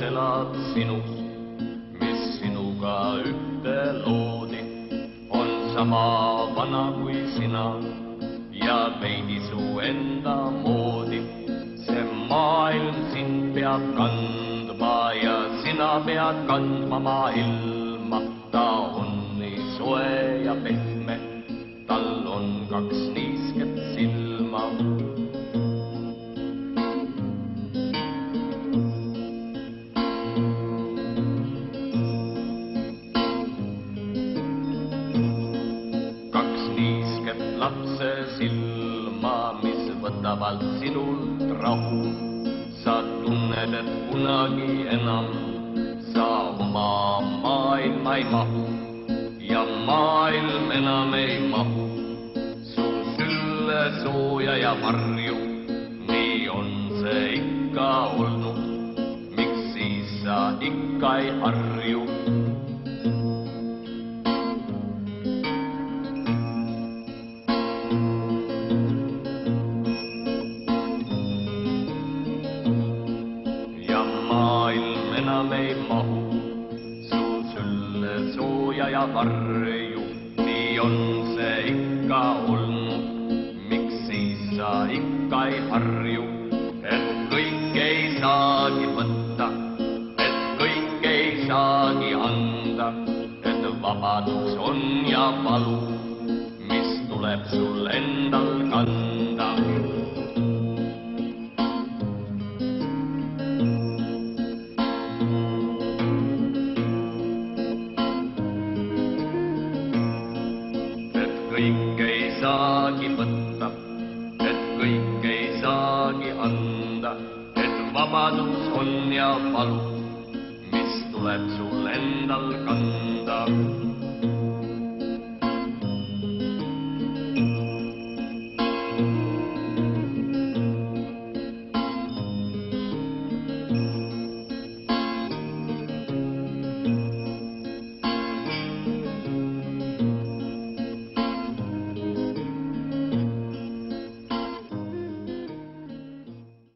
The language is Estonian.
elad sinus, mis sinuga ühte loodi, on sama vana kui sina ja veidi su enda moodi. See maailm sind peab kandma ja sina pead kandma maailma. Ta on nii soe ja pehme, tal on 2 niisket silma. Lapse silma, mis võtavad sinult rahu. Sa tunned, et kunagi enam sa oma maailma ei mahu ja maailm enam ei mahu su sülle sooja ja varju. Nii on see ikka olnud, miks siis sa ikka ei harju? Maailm enam ei mahu su sülle sooja ja varju. Nii on see ikka olnud, miks siis sa ikka ei harju? Et kõik ei saagi võtta, et kõik ei saagi anda, et vabadus on ja valu, mis tuleb sul endal kanda. Kõik ei saagi võtta, et kõik ei saagi anda, et vabadus on ja valu, mis tuleb sul endal kanda.